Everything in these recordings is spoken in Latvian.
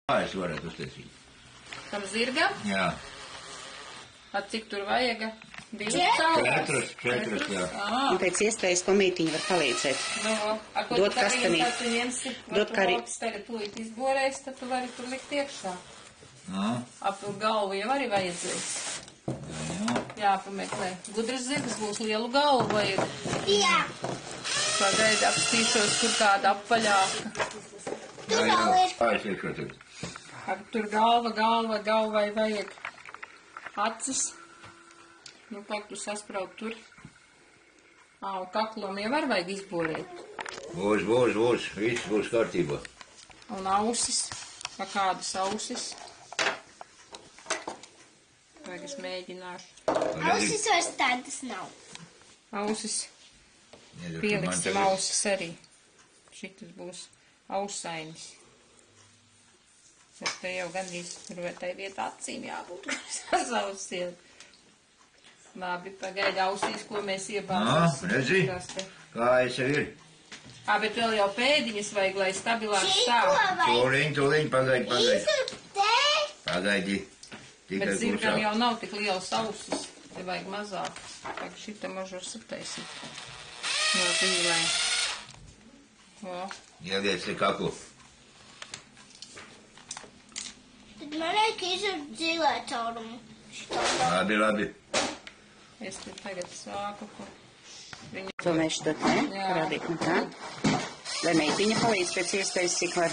Kā es varētu uztaisīt? Tam zirgam? Jā. At cik tur vajag? 2 cauras? 4, jā. Un pēc iespējas, ko mītiņa var palīdzēt. Dot kastanī. Dot karī. Tagad tūlīt izborēs, tad tu vari tur likt iekšā. Ap galvu jau arī vajadzēs. Jā, pameklē. Gudras zirgas būs, lielu galvu vajag. Jā. Pagaidi apstīšos, kur kāda apaļāka. Tur vēl ir. Aizliekšu tagad. Tur galvai vajag acis. Nu, kā tu saspraud tur? Kaklom jau var vajag izborēt. Būs. Viss būs kārtībā. Un ausis. Kādas ausis? Vajag es mēģināšu. Ausis vairs tādas nav. Ausis. Pieliksim ausis arī. Šitas būs ausainis. Bet te jau gandrīz tur tai vietā acīm jābūt. Sasausiet. Labi, pagaidi ausīs, ko mēs iebāzēsim. Redzi, kā es jau ir. Bet vēl jau pēdiņas vajag, lai stabilāk stāv. Tūliņ, pagaidi. Pagaidi. Bet zirgam jau nav tik liels ausis. Te vajag mazāk. Tagad šita mažu sataisīt. No zīlēm. Ieliec te kaklu. Tad man liek izsūt zīlē caurumu. Labi. Es te tagad sāku, ko viņa... To mēs dot, ne? Parādīt, nu tā. Lai meitiņa palīdz pēc iespējas, cik var.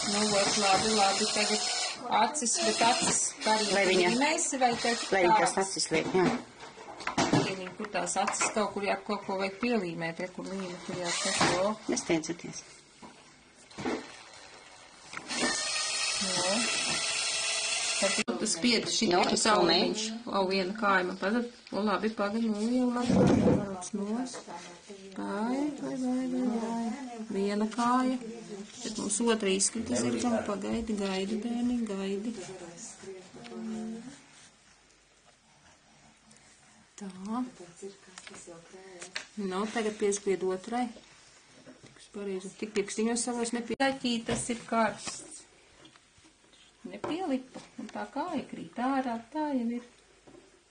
Nu, labi, tagad acis, bet acis parīmēsi vai tev lai viņa tās acis liek, jā. Kur tās acis kaut kur kaut ko vajag pielīmēt, kur līme, kur jāsako. Nesteidzaties. Tu spiedi šitā sauliņš. Viena kāja man padod. Labi, pagaid, jau labi. Pagaid. Viena kāja. Tad mums otra izkrita zirgam. Pagaidi, bērni, gaidi. Tā. Tagad piespied otrai. Tiks pareizi. Tik pirkstiņos savos nepieļaķīt, tas ir karsts. Nepielipa, un tā kāja krīt ārā, tā jau ir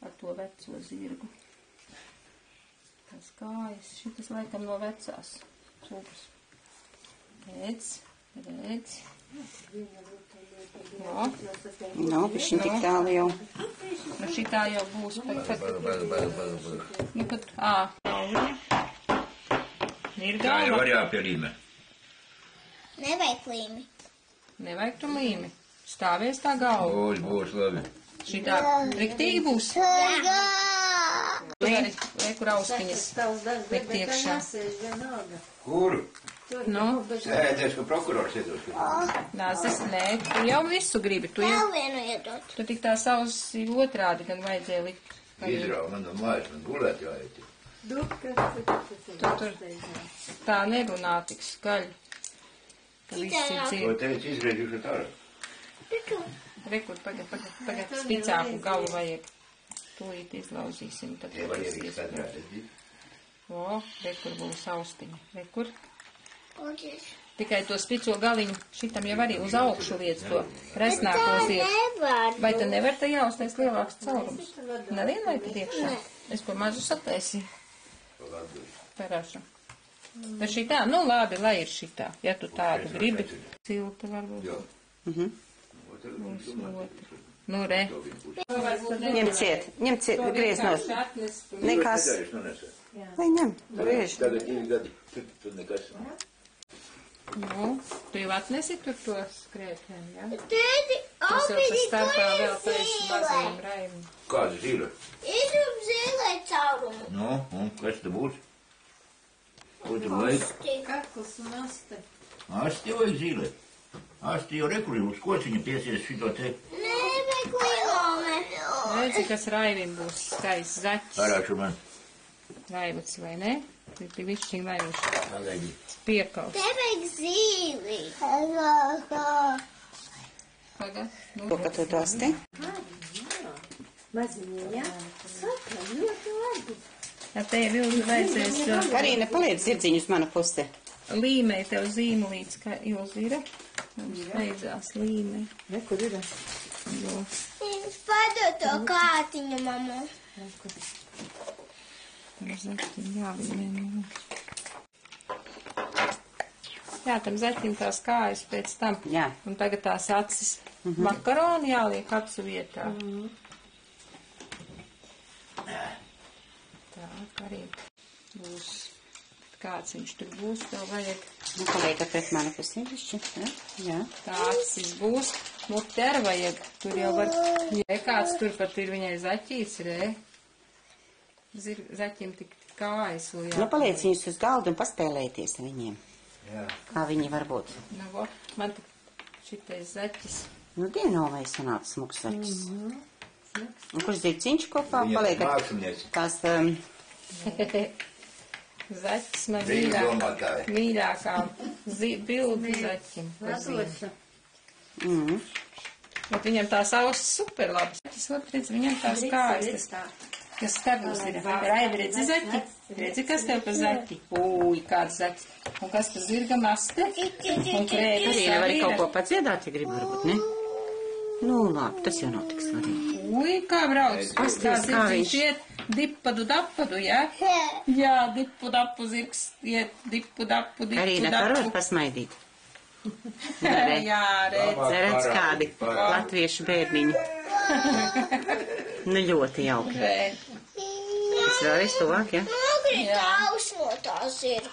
ar to veco zirgu. Tās kājas, šitas laikam no vecās sugas. Redz. Nav, bišķiņ tik tālu jau. Nu šitā jau būs Ir Tā jau var jāpielīmē. Nevajag līmi. Nevajag tu līmi. Stāvies tā galva. Būs, labi. Šitā riktīgi būs. Kur austiņas likt iekšā. Kur? Nu? Ēdēs, ka prokurors iedos. Nē, tu jau visu gribi. Tu Vēl vienu iedot. Tu tik tā sausi otrādi, gan vajadzēja likt. Izrauj man no mājas, man gulēt jāiet. Tur tā nerunā tik skaļi. Ka viss ir dzird. To teici, izgriežuši tādu. Rekur, pagad, spicāku galu vajag. Tūlīt izlauzīsim. Tie var ievīt sadrāt, Rekur būs austiņa. Rekur. Paldies. Tikai to spico galiņu šitam jau arī uz augšu liec to resnāko ziet. Vai tu nevar te jāuztais lielāks caurums? Nevien vai tad iekšā? Es ko mazu sataisīju. Parāšu. Bet šitā, labi, lai ir šitā. Ja tu tādu gribi. Silta varbūt. Būs otra. Re. Ņemciet, griez nos. Nekas. Lai ņem, griež. Tagad 2 gadi, tur nekas. Tu jau atnesi tur to skrētēm, jā? Tēti, Tas jau tas starpā vēl taisi mazajiem raimiem. Kāda zīle? Izrūp zīlē caurumu. Un kas te būs? Ko tur vajag? Kakls un aste. Asti vajag zīle. Asti jau rekuri uz kociņa piesies šito te. Nevajag lielome. Redzi, kas raivim būs skaists zaķis. Parāšu man. Raivots, vai ne? Tik višķiņ vairuši. Pagaidi. Piekaus. Te vajag zīli. Pagad. Ko, ka tu tos te? Maziņā. Saka, ļoti labi. Te jau vajadzēs Karīne, paliec zirdziņu uz manu pusi. līmei tev zīmulīts, kā Ilzīra. Mums beidzās līme. Ne, kur ir? Jo Padod to kātiņu, mamma. zaķim jāvinē. Jā, tam zaķim tās kājas pēc tam. Jā. Un tagad tās acis. Makaroni jāliek acu vietā. Tā, arī būs. Kāds viņš tur būs, tev vajag. Nu, palieka pret mani pasimbišķi. Jā. Tā acis būs. Mute ar vajag. Tur jau var. Ja kāds tur pat ir viņai zaķīts, re. Zaķim tik kājas. Nu, paliec viņus uz galdu un paspēlēties ar viņiem. Jā. Kā viņi var būt. Nu, vo, man tik šitais zaķis. Nu, dienovai sanāca smuks zaķis. Un kurš dzīvciņš kopā Viņa paliek ar mākslinieci. tās... Zaķis man Viņa domātāja. mīļākā bildi zaķim. Bet viņam tās ausis super labas. Zaķis, otrs, viņam tās kājas. Kas skarbus ir? Raivi, redzi zaķi? Redzi, kas tev pa zaķi? Ui, kāds zaķis. Un kas pa zirga maste? Un krētas Arī nevar kaut ko padziedāt, ja grib varbūt, ne? Nu, labi, tas jau nav tik svarīgi. Ui, kā brauc. Pasties, kā viņš iet. Dippadu, dappadu, jā? Jā, dippu, dappu, zirgs iet. Dippu, dappu, dippu, Arī dappu. nevar pasmaidīt. Nē, Jā, redz. redz kādi latviešu bērniņi. Nu, ļoti jauki. Redz. Tas vēlreiz tuvāk, ja? Nogrīt ausmotās ir.